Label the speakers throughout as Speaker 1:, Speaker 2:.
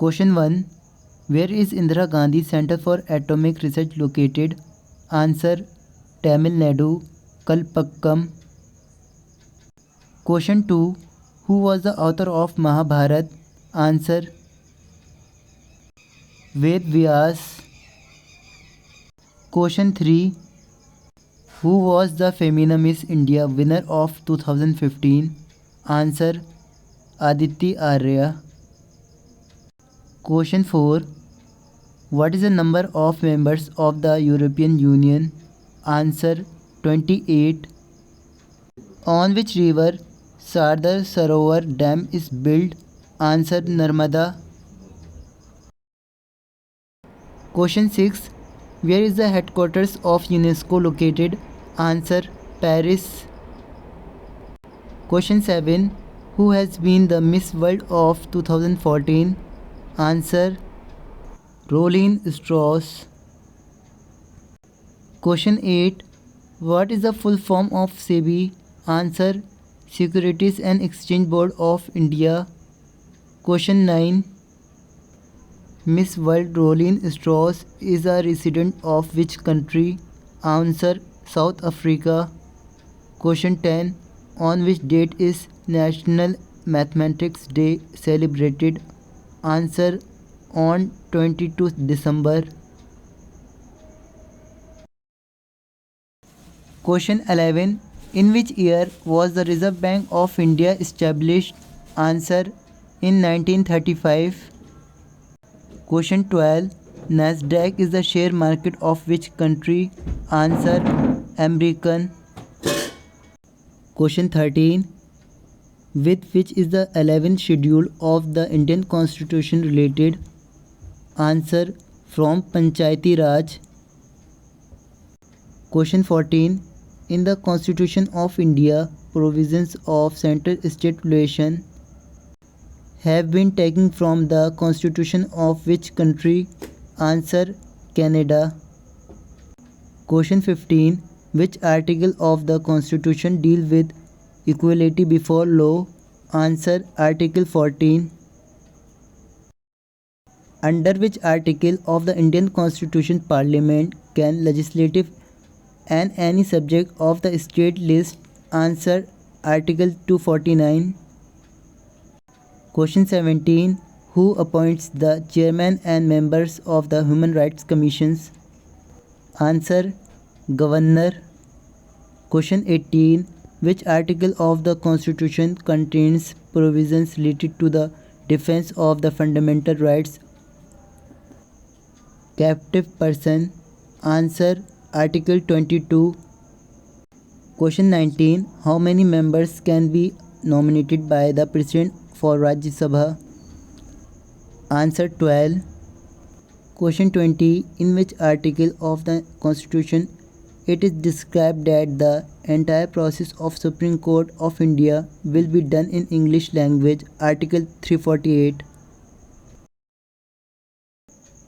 Speaker 1: Question 1. Where is Indira Gandhi Center for Atomic Research located? Answer: Tamil Nadu, Kalpakkam. Question 2. Who was the author of Mahabharat? Answer: Ved Vyas. Question 3. Who was the Femina Miss India winner of 2015? Answer: Aditi Arya. Question 4. What is the number of members of the European Union? Answer: 28. On which river Sardar Sarovar Dam is built? Answer: Narmada. Question 6. Where is the headquarters of UNESCO located? Answer: Paris. Question 7. Who has been the Miss World of 2014? Answer: Rolene Strauss. Question 8. What is the full form of SEBI? Answer: Securities and Exchange Board of India. Question 9. Miss World Rolene Strauss is a resident of which country? Answer: South Africa. Question 10. On which date is National Mathematics Day celebrated? Answer: on 22nd December. Question 11. In which year was the Reserve Bank of India established? Answer: in 1935. Question 12. Nasdaq is the share market of which country? Answer: American. Question 13. With which is the 11th schedule of the Indian Constitution related? Answer: from Panchayati Raj. Question 14. In the Constitution of India, provisions of center-state relation have been taken from the Constitution of which country? Answer: Canada. Question 15. Which article of the Constitution deal with equality before law? Answer: Article 14. Under which article of the Indian Constitution Parliament can legislative and any subject of the state list? Answer: Article 249. Question 17. Who appoints the chairman and members of the Human Rights Commissions? Answer: Governor. Question 18. Which article of the Constitution contains provisions related to the defense of the fundamental rights captive person? Answer: Article 22. Question 19. How many members can be nominated by the President for Rajya Sabha? Answer: 12. Question 20. In which article of the Constitution it is described that the entire process of Supreme Court of India will be done in English language? Article 348.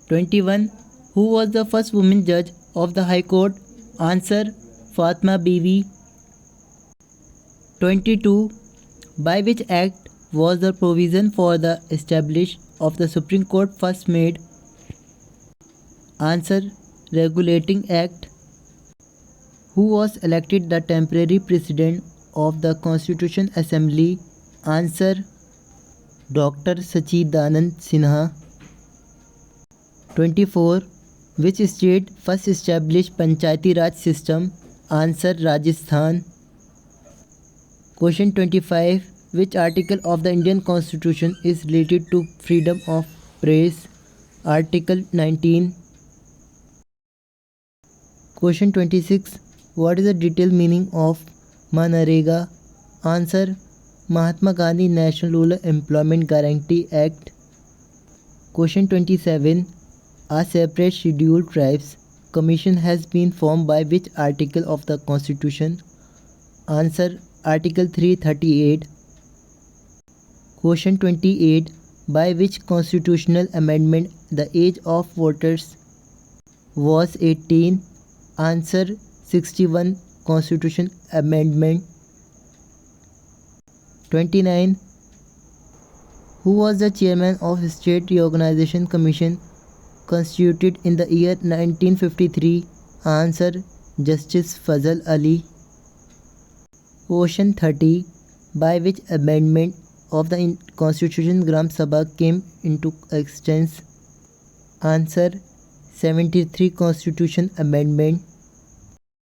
Speaker 1: 21. Who was the first woman judge of the High Court? Answer: Fatma Bibi. 22. By which act was the provision for the establishment of the Supreme Court first made? Answer: Regulating Act. Who was elected the temporary president of the Constitution Assembly? Answer: Dr. Sachidanand Sinha. 24. Which state first established Panchayati Raj system? Answer: Rajasthan. Question 25. Which article of the Indian Constitution is related to freedom of press? Article 19. Question 26. What is the detailed meaning of Manrega? Answer: Mahatma Gandhi National Rural Employment Guarantee Act. Question 27. A separate scheduled tribes commission has been formed by which article of the Constitution? Answer: Article 338. Question 28. By which constitutional amendment the age of voters was 18? Answer: 61 Constitution Amendment. 29. Who was the chairman of State Reorganization Commission constituted in the year 1953? Answer: Justice Fazal Ali. Question 30. By which amendment of the Constitution Gram Sabha came into existence? Answer: 73 Constitution Amendment.